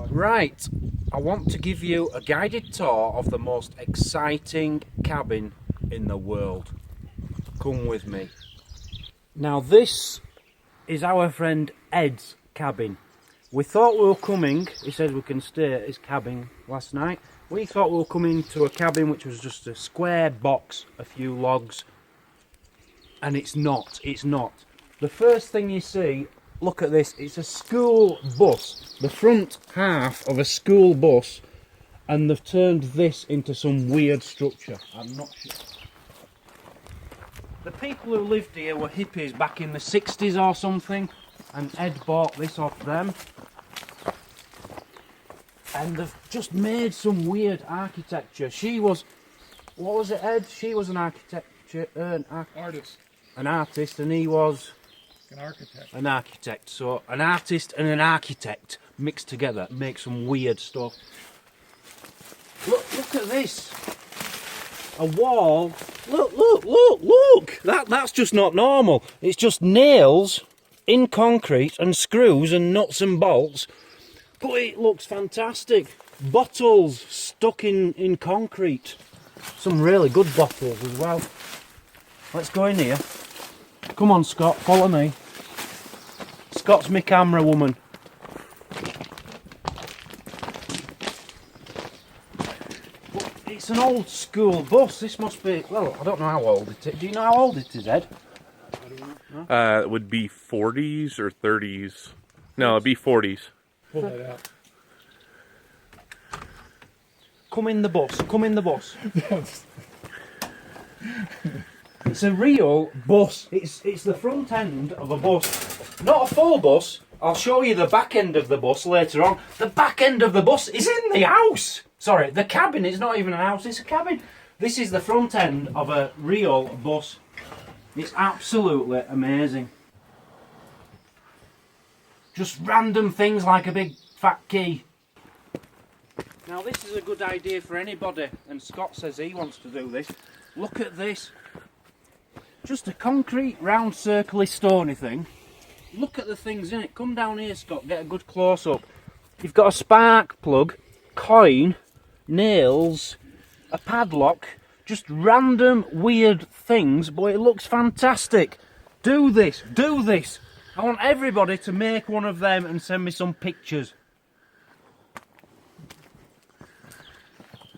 Right, I want to give you a guided tour of the most exciting cabin in the world. Come with me. Now this is our friend Ed's cabin. We thought we were coming, he said we can stay at his cabin last night. We thought we were coming to a cabin which was just a square box, a few logs, and it's not. The first thing you see, look at this, it's a school bus, the front half of a school bus, and they've turned this into some weird structure. I'm not sure. The people who lived here were hippies back in the 60s or something, and Ed bought this off them. And they've just made some weird architecture. She was, what was it, Ed? She was an architecture, Artist. An artist, and he was An architect. an architect. So an artist and an architect mixed together make some weird stuff. Look at this. A wall. Look. That's just not normal. It's just nails in concrete and screws and nuts and bolts. But it looks fantastic. Bottles stuck in concrete. Some really good bottles as well. Let's go in here. Come on, Scott, follow me. Scott's my camera woman. It's an old school bus. This must be, well, I don't know how old it is. Do you know how old it is, Ed? It would be 40s or 30s. No, it'd be 40s. Pull that out. Come in the bus. It's a real bus. It's the front end of a bus. Not a full bus. I'll show you the back end of the bus later on. The back end of the bus is in the house. Sorry, the cabin is not even a house, it's a cabin. This is the front end of a real bus. It's absolutely amazing. Just random things like a big fat key. Now this is a good idea for anybody, and Scott says he wants to do this. Look at this. Just a concrete round circly stony thing. Look at the things in it. Come down here, Scott, get a good close up. You've got a spark plug, coin, nails, a padlock, just random weird things, but it looks fantastic. Do this. I want everybody to make one of them and send me some pictures.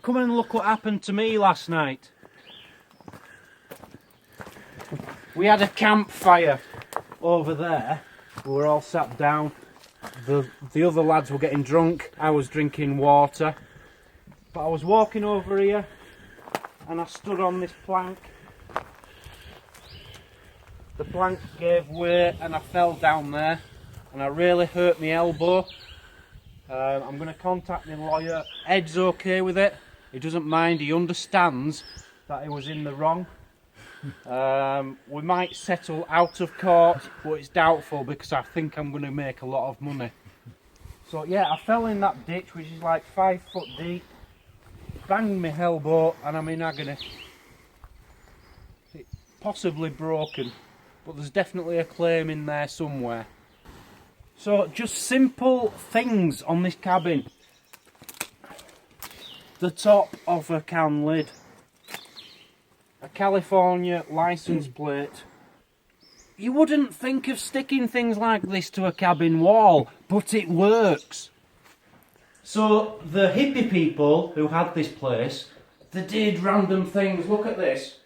Come and look what happened to me last night. We had a campfire over there. We were all sat down. The other lads were getting drunk. I was drinking water. But I was walking over here and I stood on this plank. The plank gave way and I fell down there and I really hurt my elbow. I'm going to contact my lawyer. Ed's okay with it. He doesn't mind. He understands that he was in the wrong. We might settle out of court, but it's doubtful because I think I'm going to make a lot of money. So yeah, I fell in that ditch, which is like 5 foot deep. Banged my elbow and I'm in agony. It's possibly broken, but there's definitely a claim in there somewhere. So just simple things on this cabin. The top of a can lid. A California license plate. You wouldn't think of sticking things like this to a cabin wall, but it works. So the hippie people who had this place, they did random things. Look at this.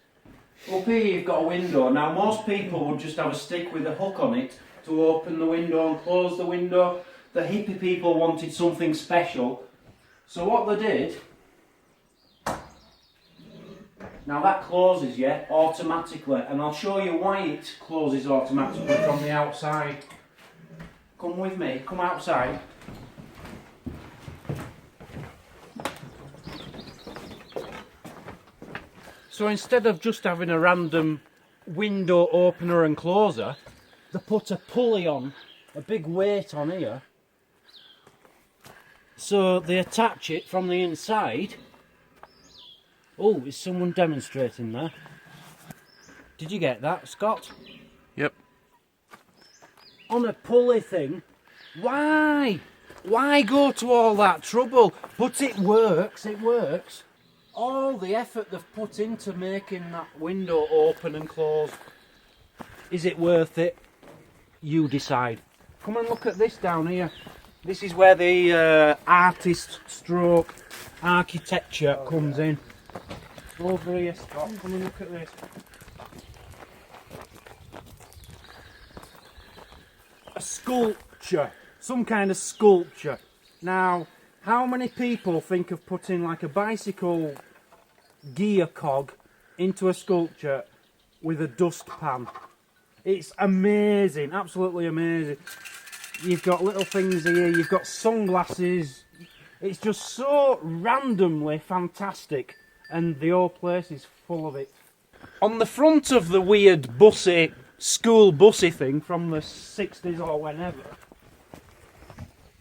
Up here you've got a window. Now most people would just have a stick with a hook on it to open the window and close the window. The hippie people wanted something special. So what they did, now that closes, yeah, automatically, and I'll show you why it closes automatically from the outside. Come with me, come outside. So instead of just having a random window opener and closer, they put a pulley on, a big weight on here. So they attach it from the inside. Oh, is someone demonstrating there? Did you get that, Scott? Yep. On a pulley thing. Why? Why go to all that trouble? But it works, it works. All the effort they've put into making that window open and close, is it worth it? You decide. Come and look at this down here. This is where the artist stroke architecture comes in. Over here, Scott. Come and look at this. A sculpture. Some kind of sculpture. Now, how many people think of putting like a bicycle gear cog into a sculpture with a dustpan? It's amazing, absolutely amazing. You've got little things here, you've got sunglasses. It's just so randomly fantastic, and the whole place is full of it. On the front of the weird bussy, school bussy thing from the 60s or whenever,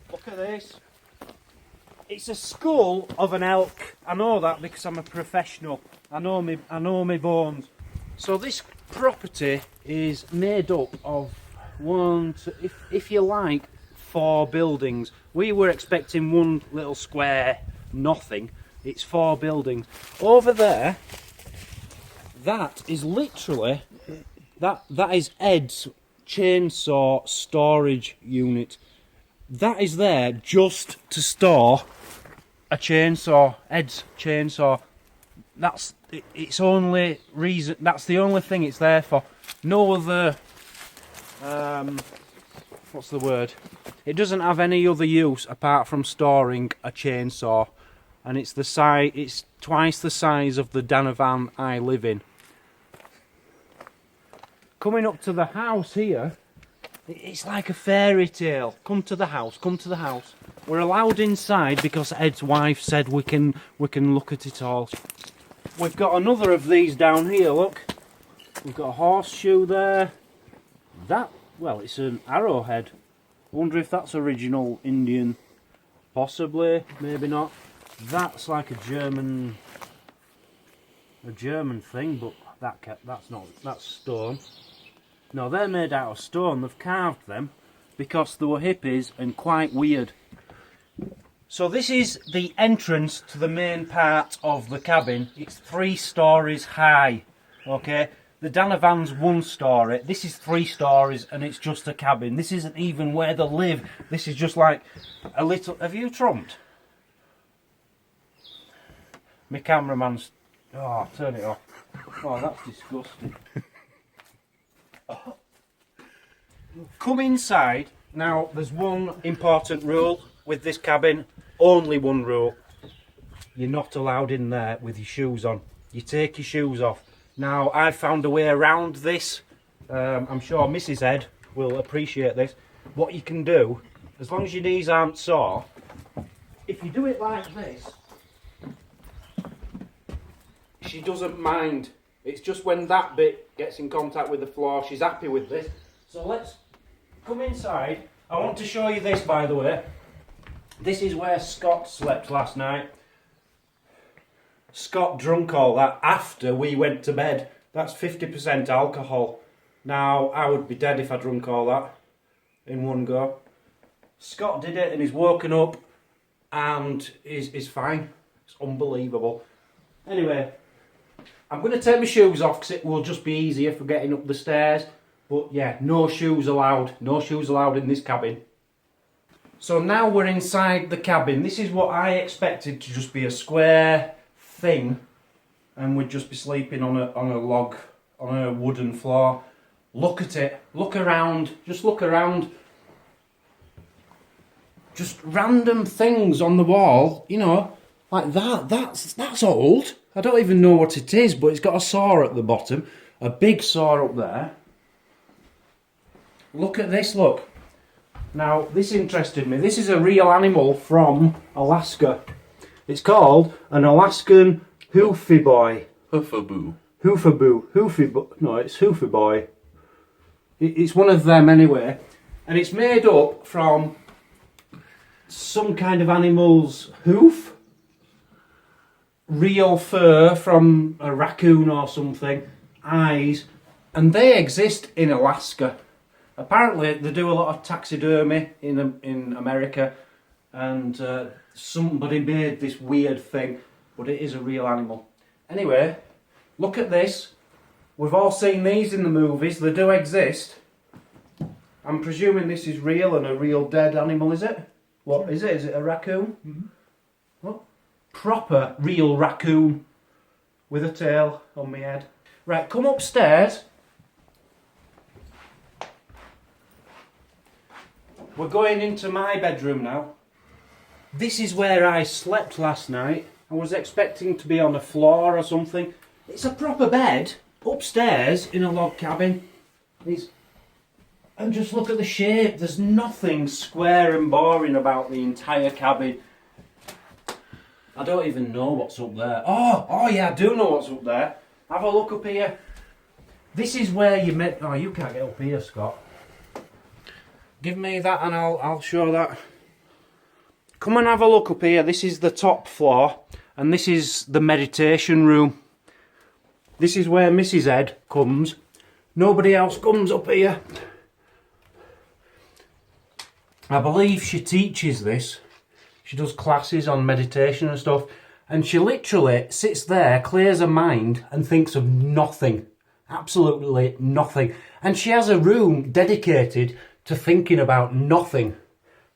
look at this. It's a skull of an elk. I know that because I'm a professional. I know me bones. So this property is made up of if you like, 4 buildings. We were expecting one little square nothing. It's 4 buildings. Over there, that is literally that is Ed's chainsaw storage unit. That is there just to store a chainsaw, Ed's chainsaw. That's its only reason. That's the only thing it's there for. No other. What's the word? It doesn't have any other use apart from storing a chainsaw, and it's the size. It's twice the size of the Donovan I live in. Coming up to the house here, it's like a fairy tale. Come to the house. Come to the house. We're allowed inside because Ed's wife said we can look at it all. We've got another of these down here, look. We've got a horseshoe there. That, well, it's an arrowhead. I wonder if that's original Indian. Possibly, maybe not. That's like a German thing, but that's stone. No, they're made out of stone. They've carved them because they were hippies and quite weird. So this is the entrance to the main part of the cabin. It's 3 stories high, okay? The Donovan's 1 story. This is 3 stories and it's just a cabin. This isn't even where they live. This is just like a little... Have you trumped? My cameraman's... Oh, turn it off. Oh, that's disgusting. Come inside. Now, there's one important rule with this cabin. Only one rule. You're not allowed in there with your shoes on. You take your shoes off. Now, I've found a way around this. I'm sure Mrs. Ed will appreciate this. What you can do, as long as your knees aren't sore, if you do it like this, she doesn't mind. It's just when that bit gets in contact with the floor, she's happy with this. So let's come inside. I want to show you this, by the way. This is where Scott slept last night. Scott drunk all that after we went to bed. That's 50% alcohol. Now, I would be dead if I drunk all that in one go. Scott did it and he's woken up and is fine. It's unbelievable. Anyway, I'm going to take my shoes off because it will just be easier for getting up the stairs. But yeah, no shoes allowed. No shoes allowed in this cabin. So now we're inside the cabin. This is what I expected to just be a square thing, and we'd just be sleeping on a log, on a wooden floor. Look at it. Look around. Just look around. Just random things on the wall, you know, like that. That's old. I don't even know what it is, but it's got a saw at the bottom, a big saw up there. Look at this, look. Now, this interested me. This is a real animal from Alaska. It's called an Alaskan hoofy boy. Hoofaboo. Hoofaboo. No, it's hoofy boy. It's one of them anyway. And it's made up from some kind of animal's hoof. Real fur from a raccoon or something. Eyes. And they exist in Alaska. Apparently, they do a lot of taxidermy in America. and somebody made this weird thing, but it is a real animal. Anyway, look at this. We've all seen these in the movies, they do exist. I'm presuming this is real and a real dead animal, is it? What is it? Is it a raccoon? Mm-hmm. What? Proper real raccoon with a tail on my head. Right, come upstairs. We're going into my bedroom now. This is where I slept last night. I was expecting to be on a floor or something. It's a proper bed upstairs in a log cabin. And just look at the shape. There's nothing square and boring about the entire cabin. I don't even know what's up there. Oh yeah, I do know what's up there. Have a look up here. This is where you met. Oh, you can't get up here, Scott. Give me that and I'll show that. Come and have a look up here. This is the top floor and this is the meditation room. This is where Mrs. Ed comes. Nobody else comes up here. I believe she teaches this. She does classes on meditation and stuff. And she literally sits there, clears her mind and thinks of nothing. Absolutely nothing. And she has a room dedicated to thinking about nothing.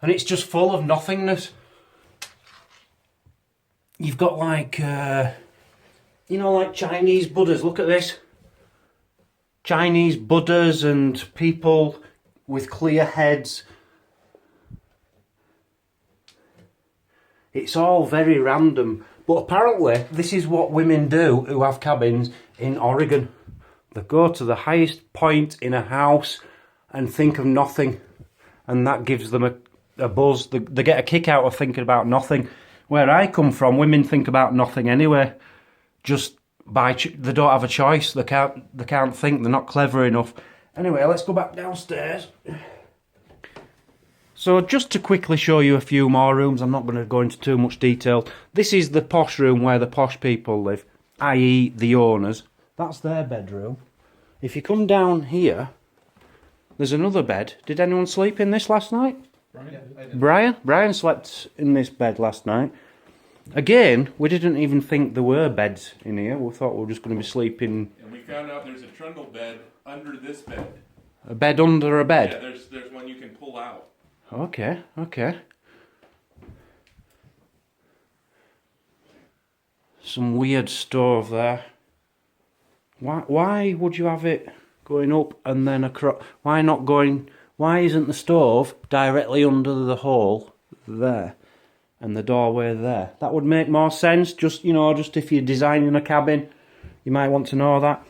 And it's just full of nothingness. You've got like, you know, like Chinese Buddhas. Look at this. Chinese Buddhas and people with clear heads. It's all very random. But apparently, this is what women do who have cabins in Oregon. They go to the highest point in a house and think of nothing. And that gives them a buzz. They get a kick out of thinking about nothing. Where I come from, women think about nothing anyway. Just they don't have a choice. They can't think. They're not clever enough. Anyway, let's go back downstairs. So just to quickly show you a few more rooms, I'm not going to go into too much detail. This is the posh room where the posh people live, i.e. the owners. That's their bedroom. If you come down here, there's another bed. Did anyone sleep in this last night? Brian? Brian slept in this bed last night. Again, we didn't even think there were beds in here. We thought we were just going to be sleeping. And we found out there's a trundle bed under this bed. A bed under a bed? Yeah, there's one you can pull out. Okay. Some weird stove there. Why would you have it going up and then across? Why isn't the stove directly under the hole there and the doorway there? That would make more sense. Just if you're designing a cabin, you might want to know that.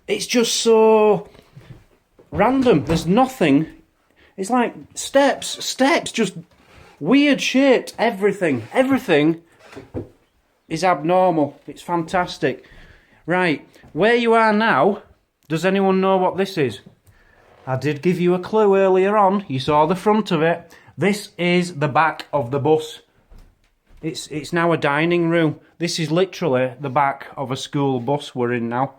It's just so random. There's nothing. It's like steps, just weird shaped. Everything is abnormal. It's fantastic. Right, where you are now, does anyone know what this is? I did give you a clue earlier on. You saw the front of it. This is the back of the bus. It's now a dining room. This is literally the back of a school bus we're in now.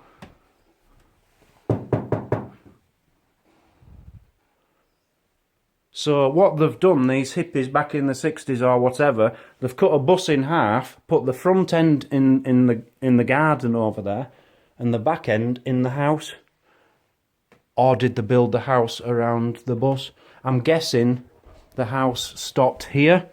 So what they've done, these hippies back in the 60s or whatever, they've cut a bus in half, put the front end in the garden over there, and the back end in the house. Or did they build the house around the bus? I'm guessing the house stopped here,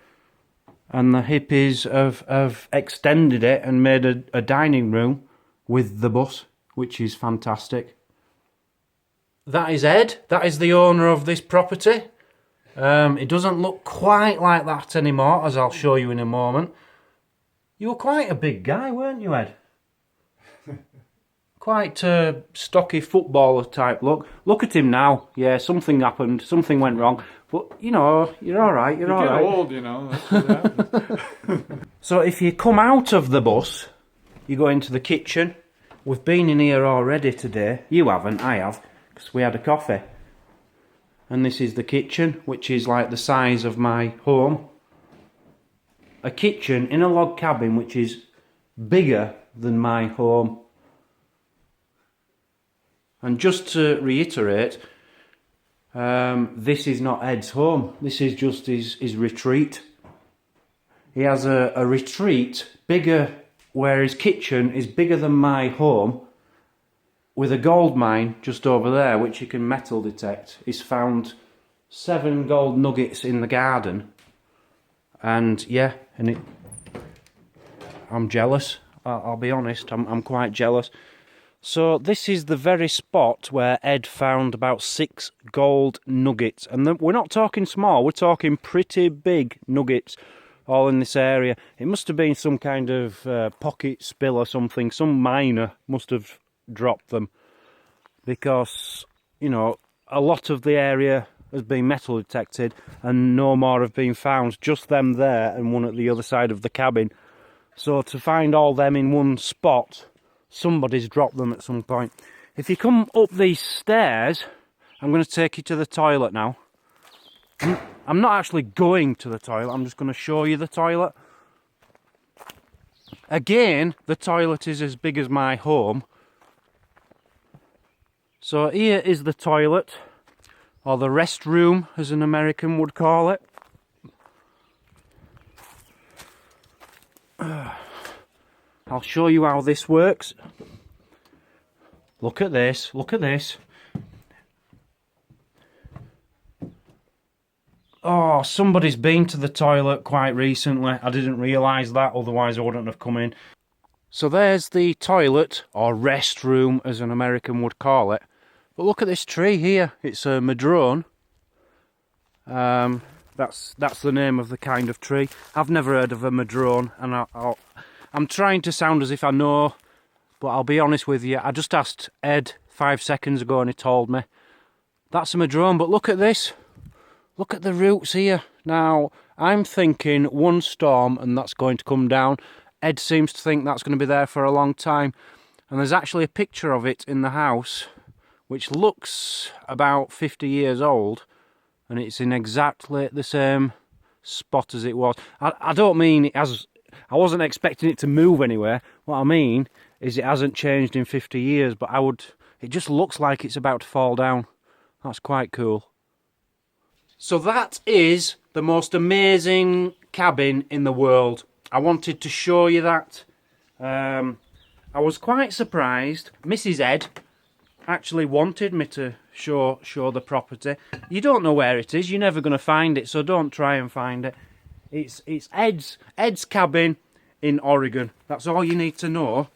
and the hippies have extended it and made a dining room with the bus, which is fantastic. That is Ed. That is the owner of this property. It doesn't look quite like that anymore, as I'll show you in a moment. You were quite a big guy, weren't you, Ed? Quite a stocky footballer type look. Look at him now. Yeah, something happened. Something went wrong. But, you're all right. You're all right. You get old, That's what happens. So if you come out of the bus, you go into the kitchen. We've been in here already today. You haven't, I have, because we had a coffee. And this is the kitchen, which is like the size of my home. A kitchen in a log cabin which is bigger than my home. And just to reiterate, This is not Ed's home. This is just his retreat. He has a retreat bigger, where his kitchen is bigger than my home, with a gold mine just over there, which you can metal detect. He's found 7 gold nuggets in the garden. And yeah, I'm jealous. I'll be honest, I'm quite jealous. So this is the very spot where Ed found about 6 gold nuggets. And we're not talking small, we're talking pretty big nuggets all in this area. It must have been some kind of pocket spill or something. Some miner must have dropped them. Because, you know, a lot of the area has been metal detected and no more have been found. Just them there and one at the other side of the cabin. So to find all them in one spot, somebody's dropped them at some point. If you come up these stairs, I'm going to take you to the toilet now. I'm not actually going to the toilet, I'm just going to show you the toilet. Again, the toilet is as big as my home. So here is the toilet, or the restroom as an American would call it. I'll show you how this works. Look at this, look at this. Oh, somebody's been to the toilet quite recently. I didn't realise that, otherwise I wouldn't have come in. So there's the toilet, or restroom as an American would call it. But look at this tree here, it's a madrone. That's the name of the kind of tree. I've never heard of a madrone, and I'm trying to sound as if I know, but I'll be honest with you, I just asked Ed 5 seconds ago and he told me. That's a madrone, but look at this. Look at the roots here. Now, I'm thinking one storm and that's going to come down. Ed seems to think that's going to be there for a long time. And there's actually a picture of it in the house, which looks about 50 years old. And it's in exactly the same spot as it was. I don't mean it has... I wasn't expecting it to move anywhere. What I mean is it hasn't changed in 50 years, but it just looks like it's about to fall down. That's quite cool. So that is the most amazing cabin in the world. I wanted to show you that. I was quite surprised. Mrs. Ed actually wanted me to show the property. You don't know where it is. You're never going to find it, so don't try and find it. It's Ed's Cabin in Oregon. That's all you need to know.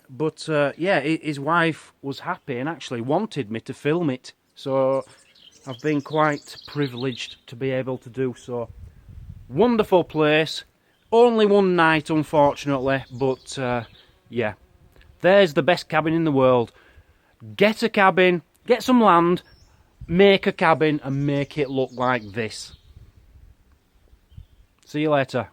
But yeah, his wife was happy and actually wanted me to film it. So I've been quite privileged to be able to do so. Wonderful place. Only one night, unfortunately. But yeah, there's the best cabin in the world. Get a cabin, get some land, make a cabin and make it look like this. See you later.